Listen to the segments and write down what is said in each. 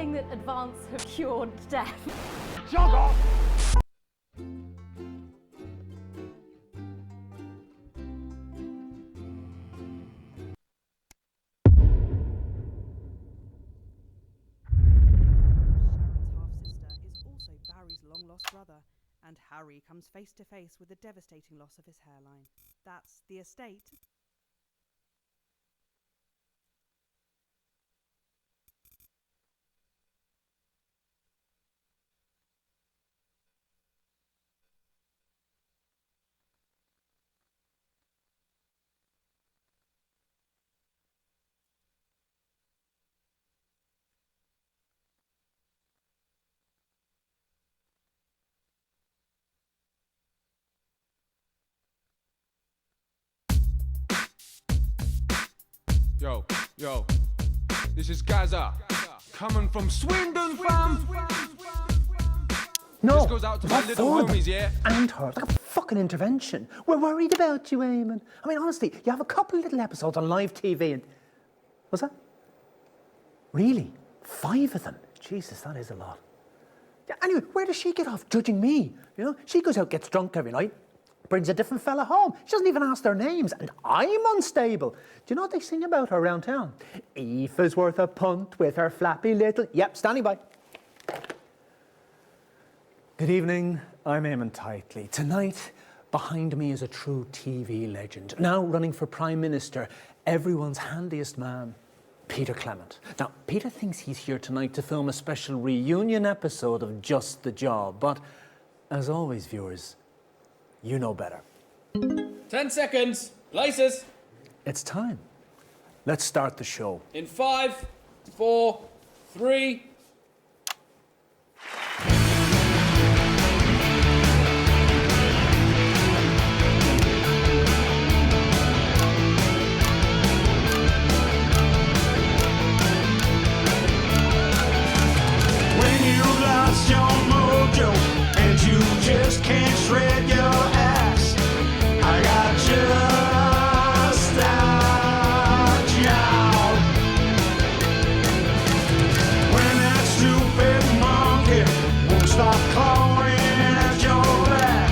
saying that advance have cured death. Jog off! Barry's long-lost brother, and Harry comes face to face with the devastating loss of his hairline. That's The Estate. Yo, this is Gaza, coming from Swindon, fam. No, This goes out to my little homies, yeah? And her, like a fucking intervention. We're worried about you, Eamon. I mean, honestly, you have a couple of little episodes on live TV and... What's that? Really? 5 of them? Jesus, that is a lot. Yeah, anyway, where does she get off judging me? You know, she goes out, gets drunk every night, brings a different fella home. She doesn't even ask their names, and I'm unstable. Do you know what they sing about her around town? Aoife's worth a punt with her flappy little... Yep, standing by. Good evening, I'm Eamon Titley. Tonight, behind me is a true TV legend, now running for Prime Minister, everyone's handiest man, Peter Clement. Now, Peter thinks he's here tonight to film a special reunion episode of Just the Job, but as always, viewers, you know better. 10 seconds. Places. It's time. Let's start the show. In 5, 4, 3. When you lost your mojo and you just can't shred your ass, I got just a job. When that stupid monkey won't stop clawing at your back,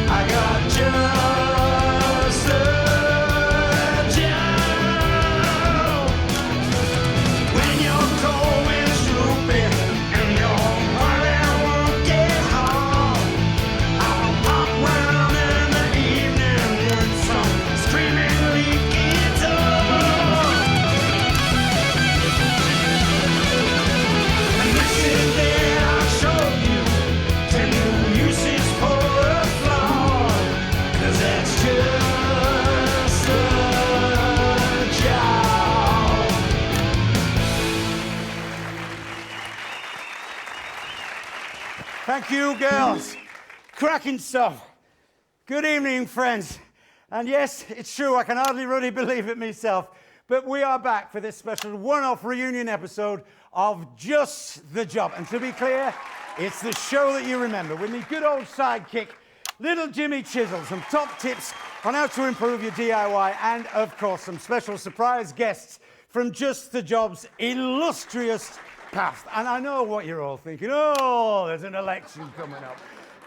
I got just a job. When you're cold and stupid and your money won't get home, I'll pop round in the evening with some screaming leaky door. And this is there I'll show you 10 new uses for a flaw, 'cause that's just a job. Thank you, girls. Cracking stuff. Good evening, friends. And yes, it's true, I can hardly really believe it myself, but we are back for this special one-off reunion episode of Just the Job. And to be clear, it's the show that you remember with me good old sidekick, little Jimmy Chisel, some top tips on how to improve your DIY, and of course, some special surprise guests from Just the Job's illustrious past. And I know what you're all thinking. Oh, there's an election coming up.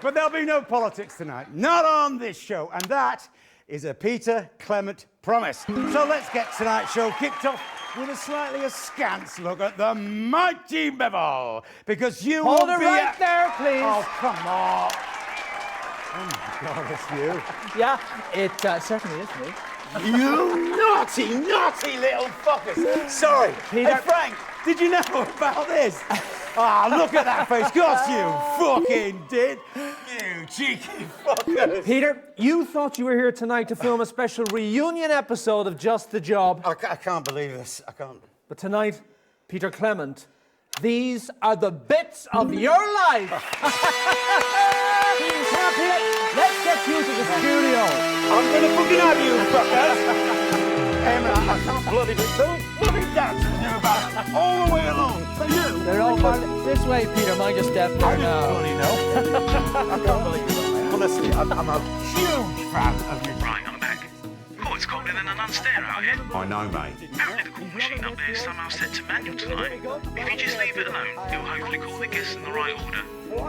But there'll be no politics tonight. Not on this show. And that is a Peter Clement promise. So let's get tonight's show kicked off with a slightly askance look at the mighty Bevel. Because you Hold will it be... right there, please. Oh, come on. Oh, my God, it's you. Yeah, it certainly is me. You naughty, naughty little fuckers. Sorry. Peter. Hey, Frank, did you know about this? Ah, look at that face. Of course you fucking did. You cheeky fuckers. Peter, you thought you were here tonight to film a special reunion episode of Just the Job. I can't believe this. I can't. But tonight, Peter Clement, these are the bits of your life. Now, Peter, let's get you to the studio. I'm gonna fucking have you, fuckers. Emma, I can't bloody do those bloody dance with you about all the way along. For you. They're all this way, Peter. Mind your step. I didn't bloody know. I can't believe it. Honestly, I'm a huge fan of you. Right, I'm back. Oh, it's cold living in a non-stare out here. I know, mate. Apparently the call machine up there is somehow set to manual tonight. If you just leave it alone, it'll hopefully call the guests in the right order. So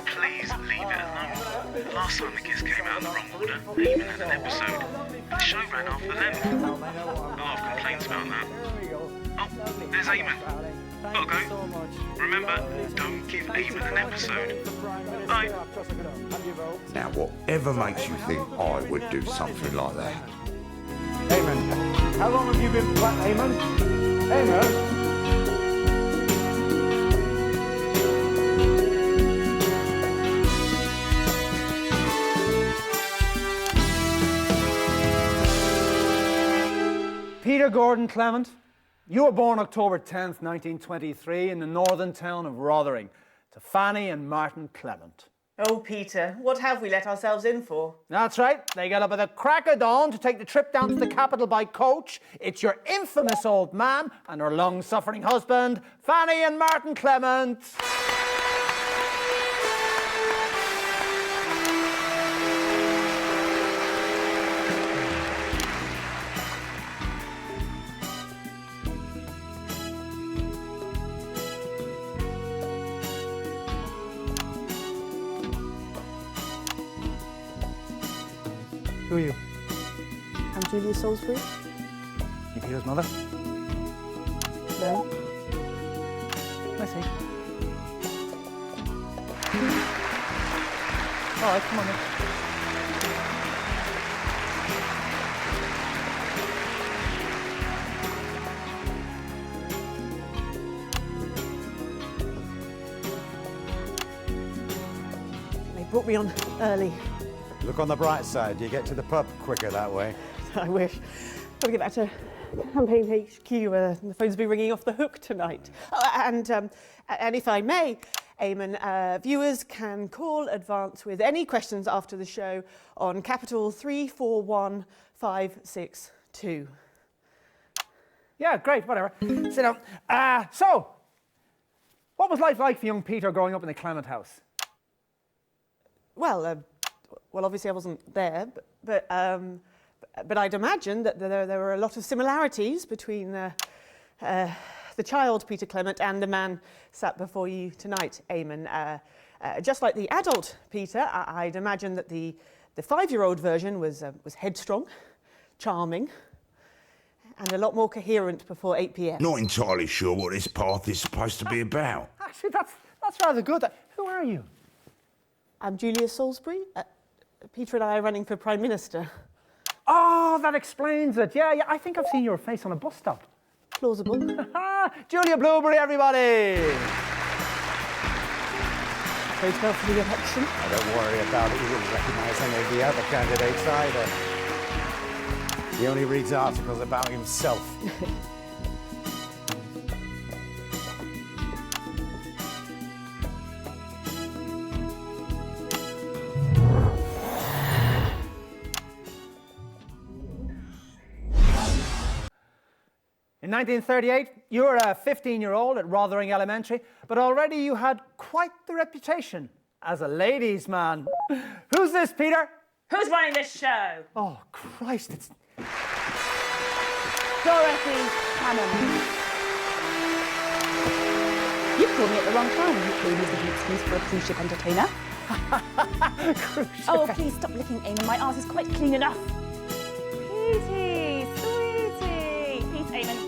please leave it alone. Last time the guests came out in the wrong order, they even had an episode. The show ran after them. A lot of complaints about that. Oh, there's Eamon. Gotta go. Remember, don't give Eamon an episode. Bye. Now, whatever makes you think I would do something like that? Eamon, how long have you been Eamon? Eamon? Peter Gordon Clement, you were born October 10th, 1923 in the northern town of Rotherham to Fanny and Martin Clement. Oh, Peter, what have we let ourselves in for? That's right. They got up at the crack of dawn to take the trip down to the capital by coach. It's your infamous old man and her long-suffering husband, Fanny and Martin Clement. Who are you? I'm Julia Salisbury. You Peter's mother? No. I see. All right, come on then. They brought me on early. Look on the bright side, you get to the pub quicker that way. I wish. Got to get back to Campaign HQ. The phones will be ringing off the hook tonight. Oh, and if I may, Eamon, viewers can call Advance with any questions after the show on capital 341562. Yeah, great, whatever. Sit down. So, what was life like for young Peter growing up in the Clement house? Well, obviously I wasn't there, but I'd imagine that there were a lot of similarities between the child Peter Clement and the man sat before you tonight, Eamon. Just like the adult Peter, I'd imagine that the 5-year-old version was headstrong, charming, and a lot more coherent before 8 p.m. Not entirely sure what this path is supposed to be about. Actually, that's rather good. Who are you? I'm Julia Salisbury. Peter and I are running for Prime Minister. Oh, that explains it. Yeah, I think I've seen your face on a bus stop. Plausible. Julia Blueberry, everybody! Vote well for the election. Don't worry about it, you wouldn't recognise any of the other candidates either. He only reads articles about himself. In 1938, you were a 15-year-old at Rotherham Elementary, but already you had quite the reputation as a ladies' man. Who's this, Peter? Who's running this show? Oh, Christ, it's... Dorothy Hammond. You've called me at the wrong time. You clearly using an excuse for a cruise ship entertainer. Cruise ship. Oh, please stop licking, Eamon. My arse is quite clean enough. Petey, sweetie. Peace, Eamon.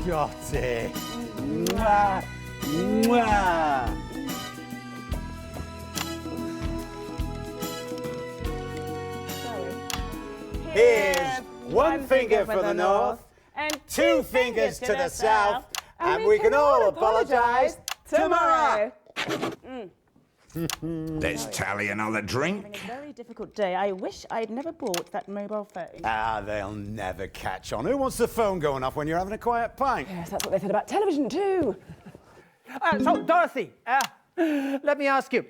Dotty. Mwah. Mwah. Here's one finger for the north, and two fingers to the south, and we can all apologise tomorrow. Let's tally another drink. Having a very difficult day. I wish I'd never bought that mobile phone. They'll never catch on. Who wants the phone going off when you're having a quiet pint? Yes, that's what they said about television too. So, Dorothy, let me ask you,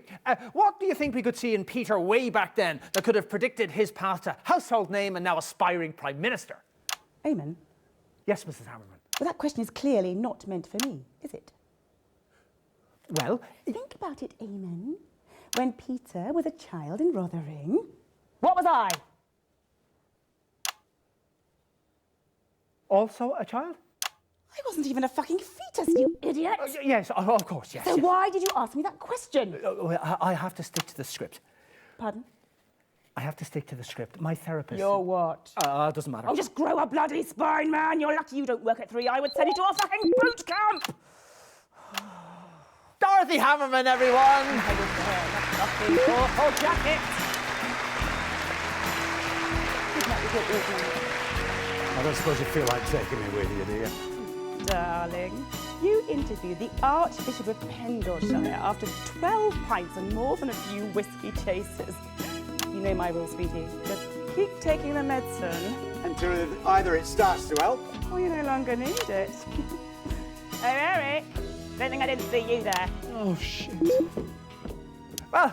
what do you think we could see in Peter way back then that could have predicted his path to household name and now aspiring Prime Minister? Eamon? Yes, Mrs. Hammerman. Well, that question is clearly not meant for me, is it? Well... Think about it, Eamon. When Peter was a child in Rotherham... What was I? also a child? I wasn't even a fucking fetus, you idiot! Yes, of course, yes. So yes. why did you ask me that question? I have to stick to the script. Pardon? I have to stick to the script. My therapist... You're what? It doesn't matter. Oh, just grow a bloody spine, man! You're lucky you don't work at 3. I would send you to a fucking boot camp! Dorothy Hammerman, everyone! I was there, that fucking awful jacket! I don't suppose you feel like taking me with you, do you? Darling, you interviewed the Archbishop of Pendleshire after 12 pints and more than a few whiskey chasers. You know my rule, sweetie. Just keep taking the medicine. Until either it starts to help. Or you no longer need it. Hey, Eric. Don't think I didn't see you there. Oh, shit. Well,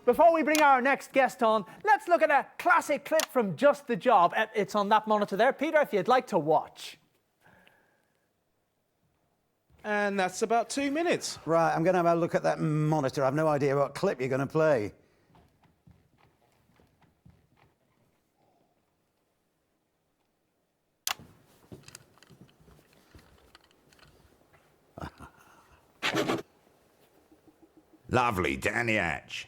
before we bring our next guest on, let's look at a classic clip from Just the Job. It's on that monitor there. Peter, if you'd like to watch. And that's about 2 minutes. Right, I'm going to have a look at that monitor. I've no idea what clip you're going to play. Lovely, Danny Hatch.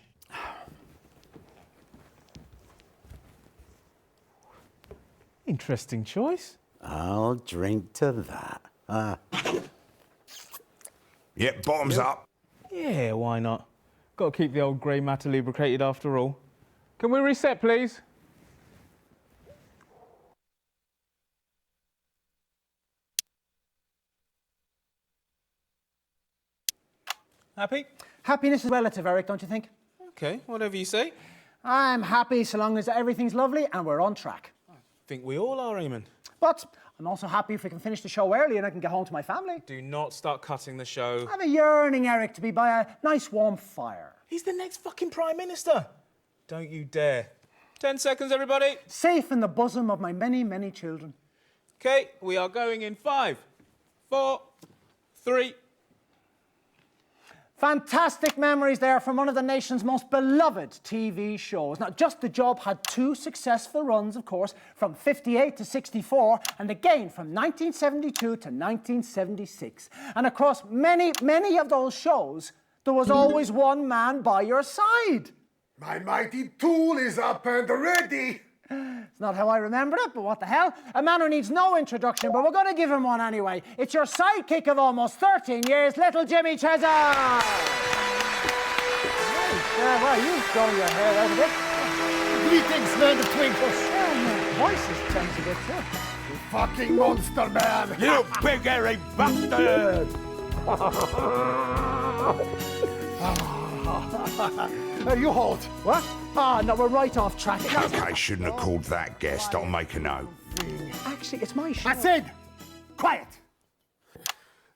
Interesting choice. I'll drink to that. Yep, bottoms up. Yeah, why not? Got to keep the old grey matter lubricated after all. Can we reset, please? Happy? Happiness is relative, Eric, don't you think? Okay, whatever you say. I'm happy so long as everything's lovely and we're on track. Think we all are, Eamon. But I'm also happy if we can finish the show early and I can get home to my family. Do not start cutting the show. I have a yearning, Eric, to be by a nice warm fire. He's the next fucking Prime Minister. Don't you dare. 10 seconds, everybody. Safe in the bosom of my many, many children. Okay, we are going in 5, 4, 3. Fantastic memories there from one of the nation's most beloved TV shows. Now, Just the Job had 2 successful runs, of course, from 58 to 64, and again from 1972 to 1976. And across many, many of those shows, there was always one man by your side. My mighty tool is up and ready. It's not how I remember it, but what the hell? A man who needs no introduction, but we're going to give him one anyway. It's your sidekick of almost 13 years, little Jimmy Chezza. Yeah, well, you've grown your hair out a bit. Greetings, man of Twinkles. Your voice has changed a bit too. You fucking monster, man. You big hairy bastard! You hold. What? Ah, no, we're right off track. Okay, shouldn't have called that guest. I'll make a note. Actually, it's my show. I said, quiet.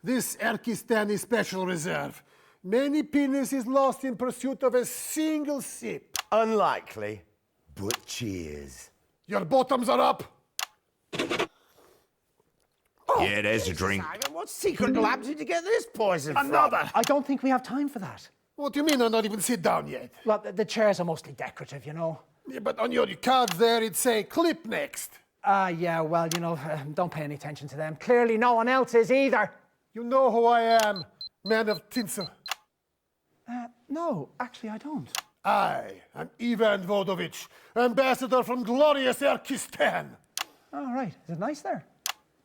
This Erkistani Special Reserve. Many penises lost in pursuit of a single sip. Unlikely, but cheers. Your bottoms are up. Yeah, there's a drink. Simon, what secret lab did you get this poison from? Another. I don't think we have time for that. What do you mean I not even sit down yet? Well, the chairs are mostly decorative, you know. Yeah, but on your cards there it say clip next. Yeah, well, you know, don't pay any attention to them. Clearly no one else is either. You know who I am, man of tinsel. No, actually I don't. I am Ivan Vodovich, ambassador from glorious Erkistan. Oh, right. Is it nice there?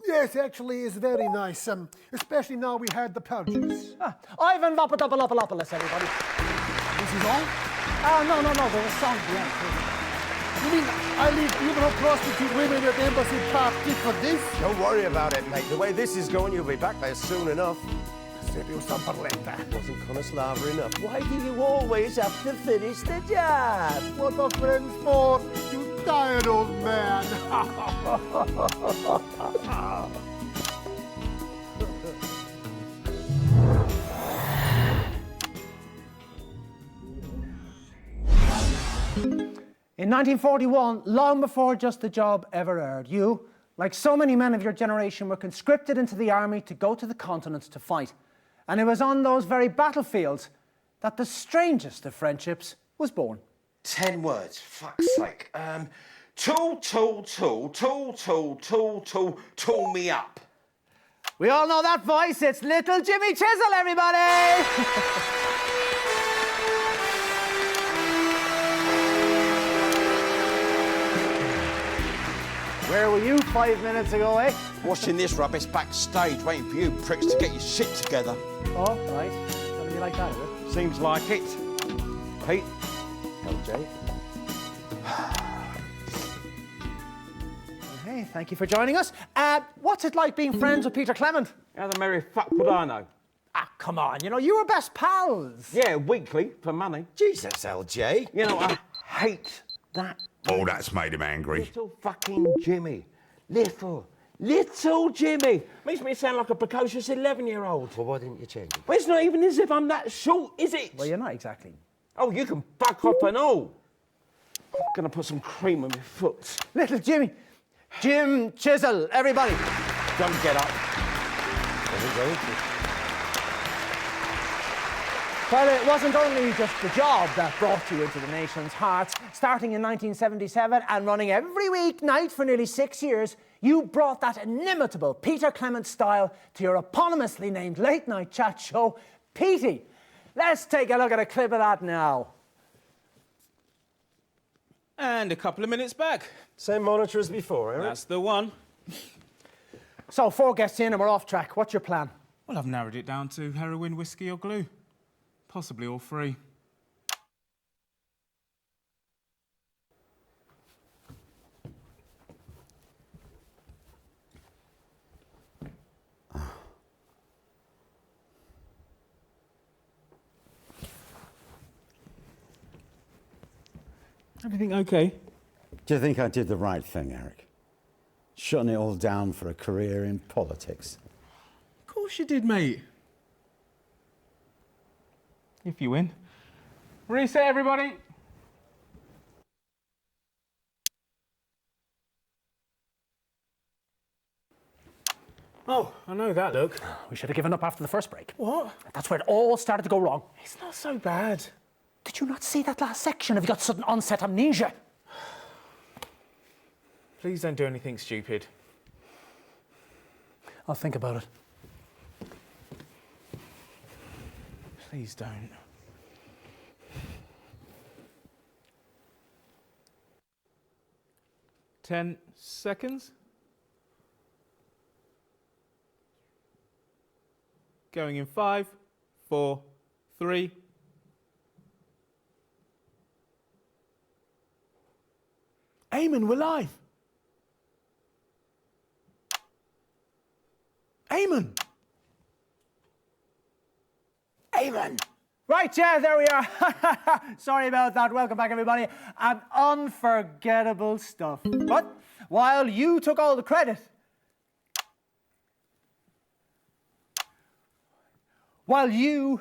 Yes, actually, it's very nice, especially now we had the purges. Ivan Vapadopoulos, everybody. This is all? No, there's a song at the end. You mean I leave liberal prostitute women at Embassy Park for this? Don't worry about it, mate. The way this is going, you'll be back there soon enough. Wasn't Konoslava enough? Why do you always have to finish the job? What are friends for, you tired old man? In 1941, long before Just the Job ever aired, you, like so many men of your generation, were conscripted into the army to go to the continent to fight. And it was on those very battlefields that the strangest of friendships was born. 10 words, fuck's sake. Tool me up. We all know that voice. It's little Jimmy Chisel, everybody. Where were you 5 minutes ago, eh? Watching this rubbish backstage, waiting for you pricks to get your shit together. Oh, right. How do you like that, is it? Seems like it. Pete? LJ. Hey, thank you for joining us. What's it like being friends with Peter Clement? How the merry fuck would I know? Ah, come on, you know, you were best pals. Yeah, weekly, for money. Jesus, LJ. You know, I hate that Oh, that's made him angry. little fucking Jimmy. Little Jimmy. Makes me sound like a precocious 11-year-old. Well, why didn't you change it? Well, it's not even as if I'm that short, is it? Well, you're not exactly. Oh, you can fuck off and all. I'm gonna put some cream on my foot. Little Jimmy. Jim Chisel, everybody. Don't get up. Well, it wasn't only just the job that brought you into the nation's hearts. Starting in 1977 and running every weeknight for nearly 6 years, you brought that inimitable Peter Clement style to your eponymously named late-night chat show, Petey. Let's take a look at a clip of that now. And a couple of minutes back. Same monitor as before, Eric? That's the one. So, 4 guests in and we're off track. What's your plan? Well, I've narrowed it down to heroin, whiskey or glue. Possibly all three. Everything okay? Do you think I did the right thing, Eric? Shutting it all down for a career in politics. Of course you did, mate. If you win. Reset, everybody. Oh, I know that look. We should have given up after the first break. What? That's where it all started to go wrong. It's not so bad. Did you not see that last section? Have you got sudden onset amnesia? Please don't do anything stupid. I'll think about it. Please don't. Ten seconds. Going in 5, 4, 3. Eamon, we're live. Eamon. Eamon. Right, yeah, there we are. Sorry about that. Welcome back, everybody. Unforgettable stuff. But while you took all the credit, while you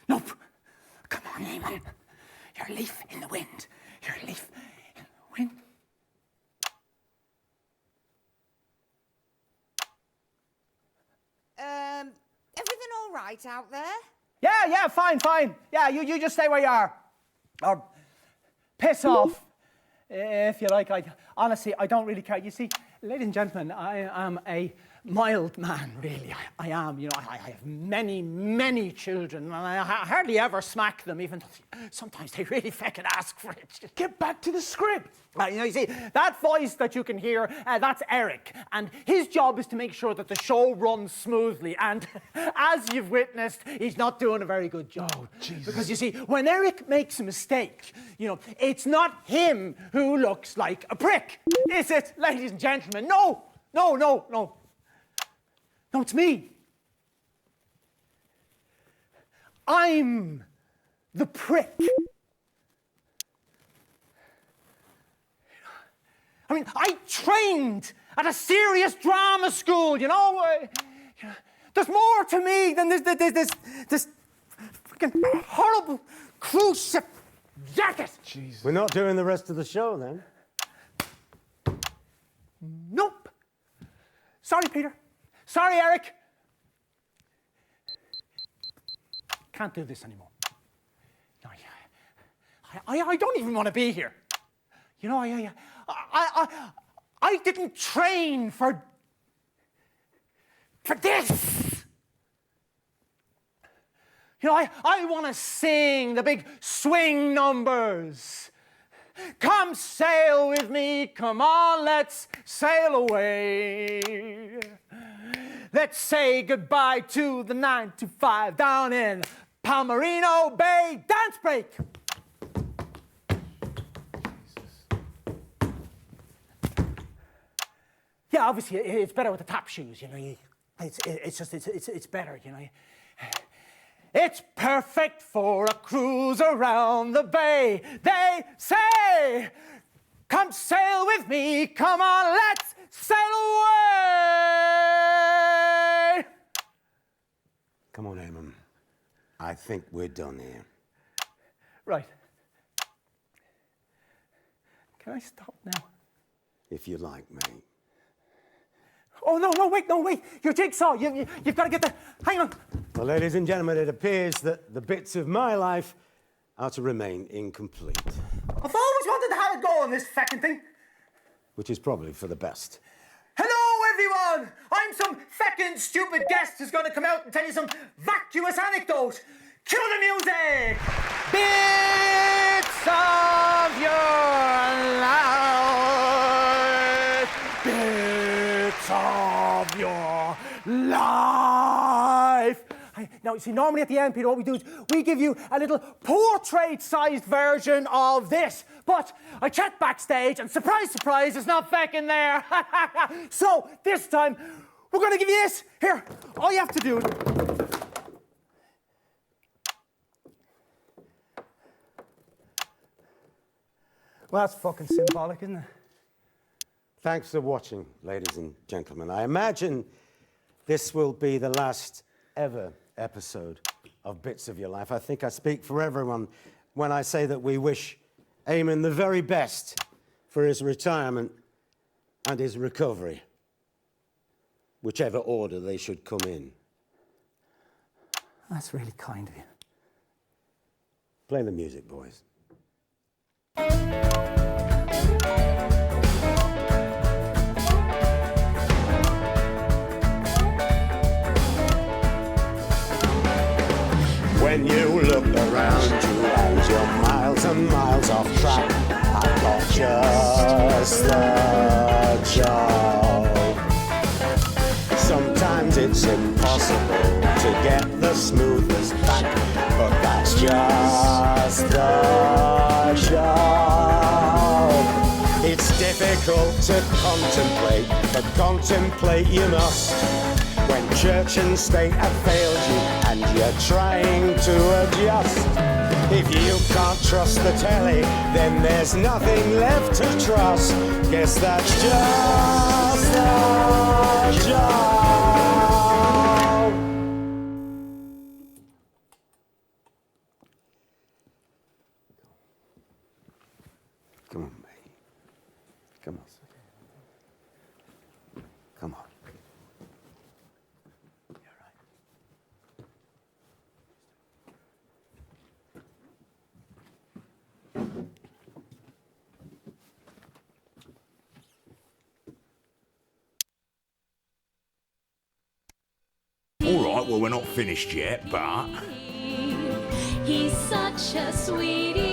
no, come on, Eamon. You're a leaf in the wind. You're a leaf in the wind. Everything all right out there? Yeah, fine. Yeah, you just stay where you are. Or piss off, if you like. Honestly, I don't really care. You see, ladies and gentlemen, I am a mild man, really. I am. You know, I have many children, and I hardly ever smack them, even though sometimes they really feckin' ask for it. Just get back to the script. You see, that voice that you can hear, that's Eric, and his job is to make sure that the show runs smoothly, and as you've witnessed, he's not doing a very good job. Oh, Jesus. Because you see, when Eric makes a mistake, you know, it's not him who looks like a prick, is it, ladies and gentlemen? No, it's me. I'm the prick. I mean, I trained at a serious drama school, you know? There's more to me than this freaking horrible jacket! Jesus. We're not doing the rest of the show then. Nope. Sorry, Peter. Sorry, Eric. Can't do this anymore. No, I don't even want to be here. You know, I didn't train for this. You know, I want to sing the big swing numbers. Come sail with me, come on, let's sail away. Let's say goodbye to the 9 to 5 down in Palmerino Bay. Dance break. Yeah, obviously it's better with the top shoes, you know. It's better, you know. It's perfect for a cruise around the bay. They say, come sail with me, come on, let's sail away. Come on, Eamon. I think we're done here. Right. Can I stop now? If you like, mate. Oh, no, wait. Your jigsaw, you've got to get the... Hang on. Well, ladies and gentlemen, it appears that the bits of my life are to remain incomplete. I've always wanted to have a go on this fucking thing. Which is probably for the best. Hello, everyone! I'm some feckin' stupid guest who's going to come out and tell you some vacuous anecdote. Cue the music! Bits of your life. Bits of your life. Now, you see, normally at the end, Peter, what we do is we give you a little portrait-sized version of this. But I checked backstage, and surprise, surprise, it's not feckin' there. So, this time, we're going to give you this. Here, all you have to do is... Well, that's fucking symbolic, isn't it? Thanks for watching, ladies and gentlemen. I imagine this will be the last ever episode of Bits of Your Life. I think I speak for everyone when I say that we wish Eamon the very best for his retirement and his recovery, whichever order they should come in. That's really kind of you. Play the music, boys. When you look around you and you're miles and miles off track, I've got just the job. Sometimes it's impossible to get the smoothest back, but that's just the job. It's difficult to contemplate, but contemplate you must. When church and state have failed you and you're trying to adjust. If you can't trust the telly, then there's nothing left to trust. Guess that's just the job. Come on, mate. Come on. Come on. All right, well, we're not finished yet, but... He's such a sweetie.